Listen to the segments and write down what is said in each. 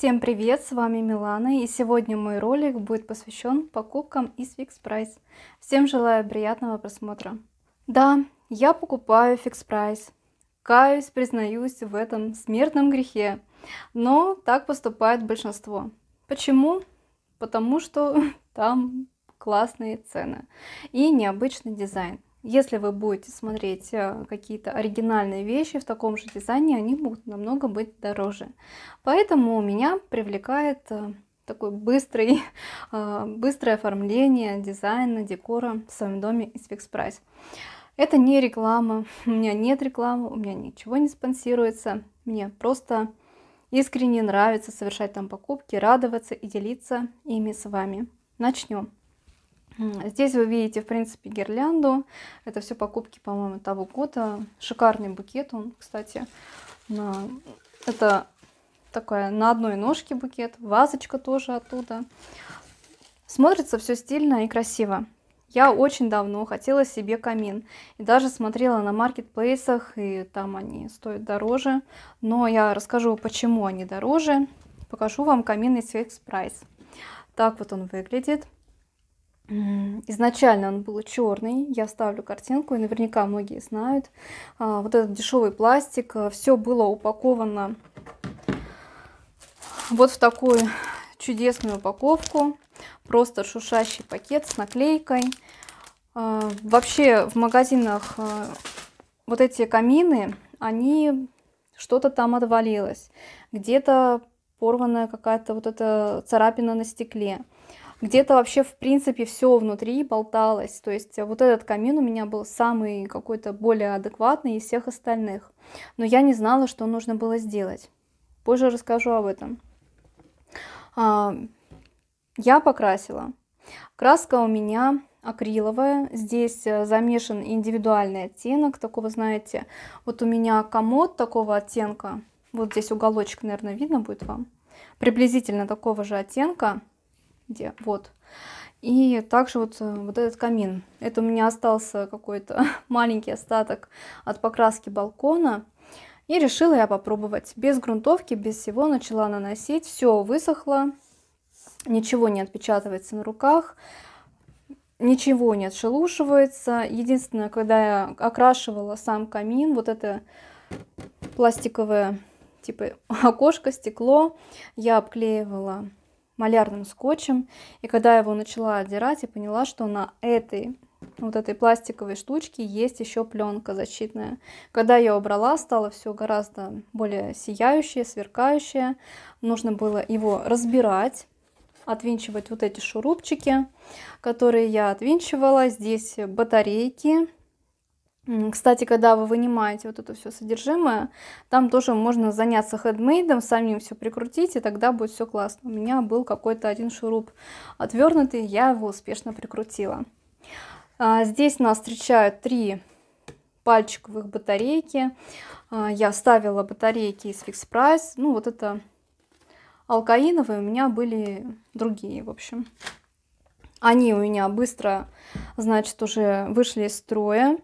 Всем привет, с вами Милана, и сегодня мой ролик будет посвящен покупкам из Fix Price. Всем желаю приятного просмотра. Да, я покупаю Fix Price. Каюсь, признаюсь в этом смертном грехе, но так поступает большинство. Почему? Потому что там классные цены и необычный дизайн. Если вы будете смотреть какие-то оригинальные вещи в таком же дизайне, они будут намного быть дороже. Поэтому меня привлекает такое быстрое оформление дизайна, декора в своем доме из Fix Price. Это не реклама, у меня нет рекламы, у меня ничего не спонсируется. Мне просто искренне нравится совершать там покупки, радоваться и делиться ими с вами. Начнем. Здесь вы видите, в принципе, гирлянду. Это все покупки, по-моему, того года. Шикарный букет он, кстати. Это такая на одной ножке букет. Вазочка тоже оттуда. Смотрится все стильно и красиво. Я очень давно хотела себе камин. И даже смотрела на маркетплейсах, и там они стоят дороже. Но я расскажу, почему они дороже. Покажу вам камин из Fix Price. Так вот он выглядит. Изначально он был черный, я вставлю картинку, и наверняка многие знают. Вот этот дешевый пластик, все было упаковано вот в такую чудесную упаковку, просто шуршащий пакет с наклейкой. Вообще в магазинах вот эти камины, они что-то там отвалилось, где-то порванная какая-то вот эта царапина на стекле. Где-то вообще, в принципе, все внутри болталось. То есть вот этот камин у меня был самый какой-то более адекватный из всех остальных. Но я не знала, что нужно было сделать. Позже расскажу об этом. Я покрасила. Краска у меня акриловая. Здесь замешан индивидуальный оттенок. Такого, знаете, вот у меня комод такого оттенка. Вот здесь уголочек, наверное, видно будет вам. Приблизительно такого же оттенка. Где? Вот. И также вот этот камин. Это у меня остался какой-то маленький остаток от покраски балкона. И решила я попробовать. Без грунтовки, без всего начала наносить. Все высохло. Ничего не отпечатывается на руках. Ничего не отшелушивается. Единственное, когда я окрашивала сам камин, вот это пластиковое типа окошко, стекло, я обклеивала малярным скотчем, и когда я его начала отдирать, я поняла, что на этой пластиковой штучке есть еще пленка защитная. Когда я убрала, стало все гораздо более сияющее, сверкающее. Нужно было его разбирать, отвинчивать вот эти шурупчики, которые я отвинчивала. Здесь батарейки. Кстати, когда вы вынимаете вот это все содержимое, там тоже можно заняться хендмейдом, самим все прикрутить, и тогда будет все классно. У меня был какой-то один шуруп отвернутый, я его успешно прикрутила. Здесь нас встречают 3 пальчиковых батарейки. Я ставила батарейки из Fix Price. Ну, вот это алкаиновые, у меня были другие, в общем. Они у меня быстро, значит, уже вышли из строя.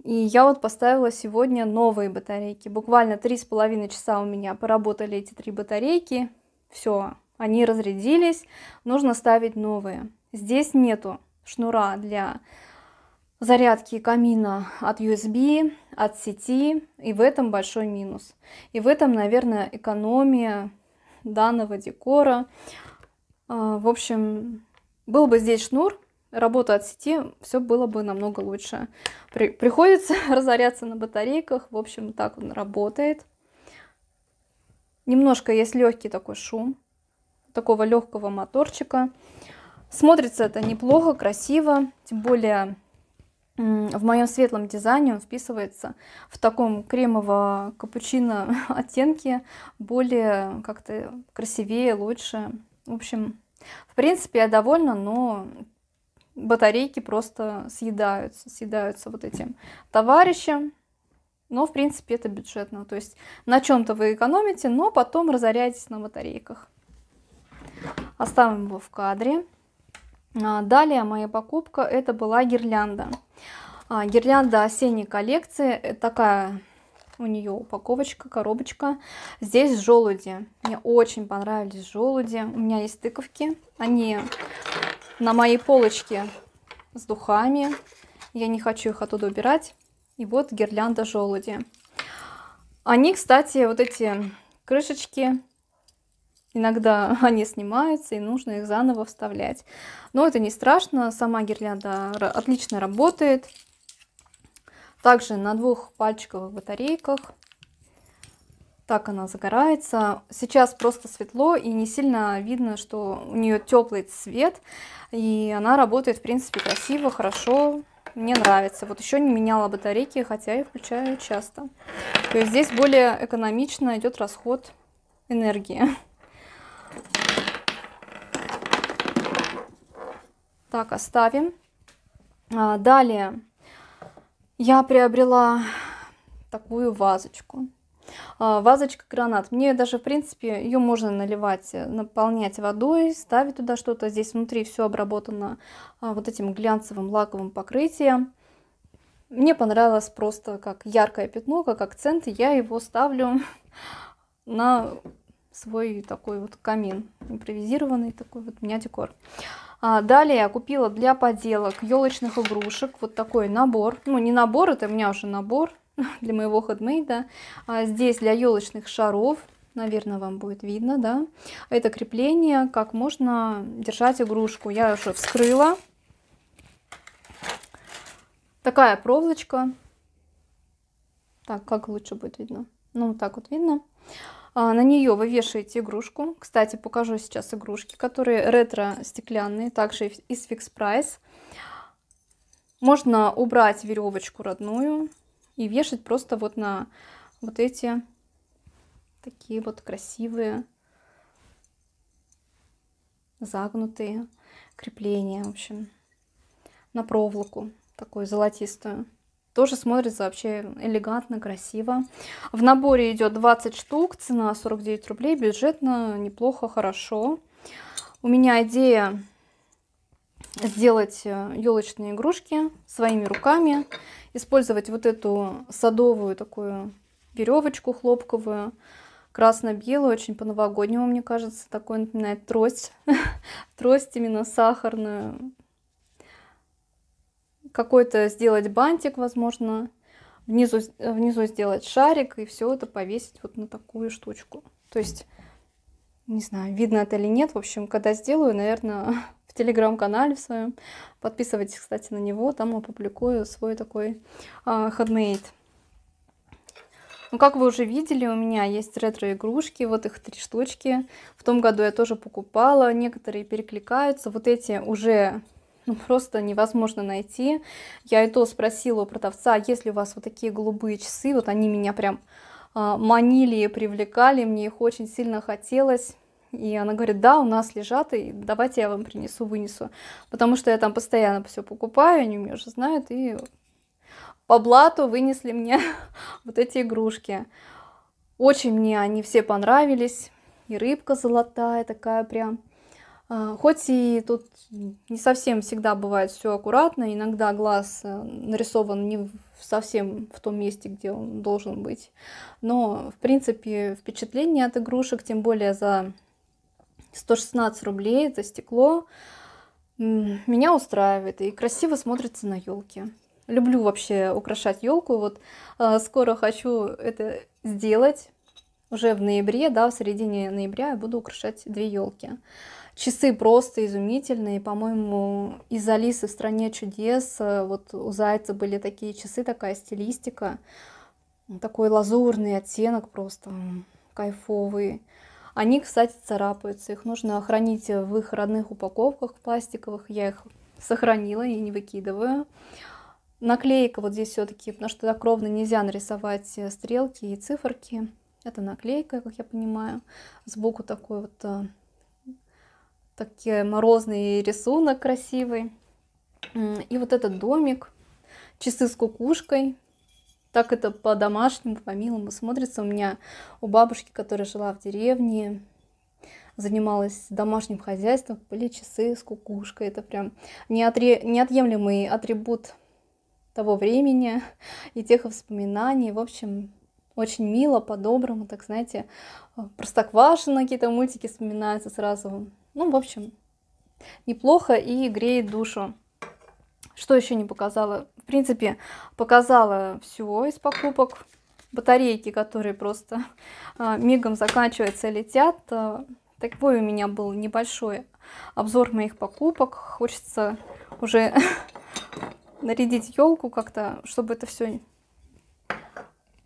И я вот поставила сегодня новые батарейки. Буквально 3,5 часа у меня поработали эти 3 батарейки. Все, они разрядились. Нужно ставить новые. Здесь нету шнура для зарядки камина от USB, от сети. И в этом большой минус. И в этом, наверное, экономия данного декора. В общем, был бы здесь шнур, работа от сети, все было бы намного лучше. Приходится разоряться на батарейках. В общем, так он работает. Немножко есть легкий такой шум. Такого легкого моторчика. Смотрится это неплохо, красиво. Тем более в моем светлом дизайне он вписывается в таком кремово-капучино оттенке. Более как-то красивее, лучше. В общем, в принципе, я довольна, но батарейки просто съедаются вот этим товарищем. Но, в принципе, это бюджетно. То есть на чем-то вы экономите, но потом разоряетесь на батарейках. Оставим его в кадре. Далее моя покупка, это была гирлянда. Гирлянда осенней коллекции. Такая у нее упаковочка, коробочка. Здесь желуди. Мне очень понравились желуди. У меня есть тыковки. Они на моей полочке с духами. Я не хочу их оттуда убирать. И вот гирлянда желуди. Они, кстати, вот эти крышечки, иногда они снимаются, и нужно их заново вставлять. Но это не страшно. Сама гирлянда отлично работает. Также на 2-пальчиковых батарейках. Так она загорается. Сейчас просто светло и не сильно видно, что у нее теплый цвет. И она работает, в принципе, красиво, хорошо. Мне нравится. Вот еще не меняла батарейки, хотя и включаю часто. То есть здесь более экономично идет расход энергии. Так, оставим. Далее я приобрела такую вазочку. Вазочка гранат. Мне даже, в принципе, ее можно наливать, наполнять водой, ставить туда что-то. Здесь внутри все обработано вот этим глянцевым лаковым покрытием. Мне понравилось просто как яркое пятно, как акцент. Я его ставлю на свой такой вот камин. Импровизированный такой вот у меня декор. Далее я купила для поделок елочных игрушек вот такой набор. Ну, не набор, это у меня уже набор для моего хендмейда. Здесь для елочных шаров, наверное, вам будет видно, да. Это крепление, как можно держать игрушку. Я уже вскрыла. Такая проволочка. Так, как лучше будет видно? Ну, вот так вот видно. На нее вы вешаете игрушку. Кстати, покажу сейчас игрушки, которые ретро-стеклянные, также из Fix Price. Можно убрать веревочку родную и вешать просто вот на вот эти такие вот красивые загнутые крепления, в общем, на проволоку такую золотистую. Тоже смотрится вообще элегантно, красиво. В наборе идет 20 штук, цена 49 рублей, бюджетно, неплохо, хорошо. У меня идея сделать елочные игрушки своими руками, использовать вот эту садовую такую веревочку хлопковую, красно-белую, очень по-новогоднему, мне кажется, такой напоминает трость, трость именно сахарную. Какой-то сделать бантик, возможно, внизу сделать шарик и все это повесить вот на такую штучку. То есть, не знаю, видно это или нет. В общем, когда сделаю, наверное, в телеграм-канале в своем. Подписывайтесь, кстати, на него, там опубликую свой такой хендмейд. Ну, как вы уже видели, у меня есть ретро-игрушки, вот их 3 штучки. В том году я тоже покупала, некоторые перекликаются. Вот эти уже... Ну, просто невозможно найти. Я и то спросила у продавца, есть ли у вас вот такие голубые часы. Вот они меня прям манили и привлекали, мне их очень сильно хотелось. И она говорит, да, у нас лежат, и давайте я вам принесу, вынесу. Потому что я там постоянно все покупаю, они меня уже знают. И по блату вынесли мне вот эти игрушки. Очень мне они все понравились. И рыбка золотая такая прям. Хоть и тут не совсем всегда бывает все аккуратно, иногда глаз нарисован не совсем в том месте, где он должен быть. Но, в принципе, впечатление от игрушек, тем более за 116 рублей за стекло, меня устраивает и красиво смотрится на елке. Люблю вообще украшать елку. Вот скоро хочу это сделать. Уже в ноябре, да, в середине ноября я буду украшать 2 елки. Часы просто изумительные. По-моему, из Алисы в стране чудес. Вот у Зайца были такие часы, такая стилистика. Такой лазурный оттенок просто кайфовый. Они, кстати, царапаются. Их нужно хранить в их родных упаковках пластиковых. Я их сохранила и не выкидываю. Наклейка вот здесь все-таки, потому что так ровно нельзя нарисовать стрелки и циферки. Это наклейка, как я понимаю. Сбоку такой вот... такой морозный рисунок красивый. И вот этот домик. Часы с кукушкой. Так это по-домашнему, по-милому смотрится. У меня у бабушки, которая жила в деревне, занималась домашним хозяйством, были часы с кукушкой. Это прям неотъемлемый атрибут того времени и тех воспоминаний. В общем, Очень мило, по-доброму, так знаете, Простоквашино, какие-то мультики вспоминаются сразу. Ну, в общем, неплохо и греет душу. Что еще не показала? В принципе, показала все из покупок. Батарейки, которые просто мигом заканчиваются, летят. Такой у меня был небольшой обзор моих покупок. Хочется уже нарядить елку как-то, чтобы это все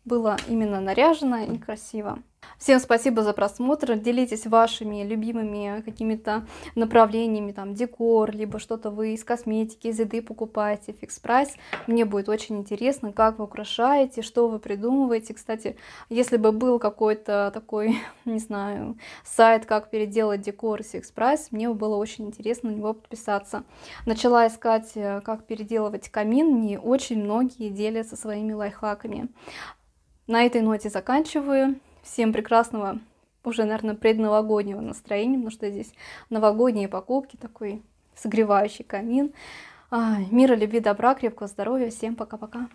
было именно наряжено и красиво. Всем спасибо за просмотр. Делитесь вашими любимыми какими-то направлениями, там, декор, либо что-то вы из косметики, из еды покупаете, фикс прайс. Мне будет очень интересно, как вы украшаете, что вы придумываете. Кстати, если бы был какой-то такой, не знаю, сайт, как переделать декор из фикс прайс, мне было очень интересно на него подписаться. Начала искать, как переделывать камин. Мне очень многие делятся своими лайфхаками. На этой ноте заканчиваю. Всем прекрасного, уже, наверное, предновогоднего настроения, потому что здесь новогодние покупки, такой согревающий камин. Мира, любви, добра, крепкого здоровья. Всем пока-пока.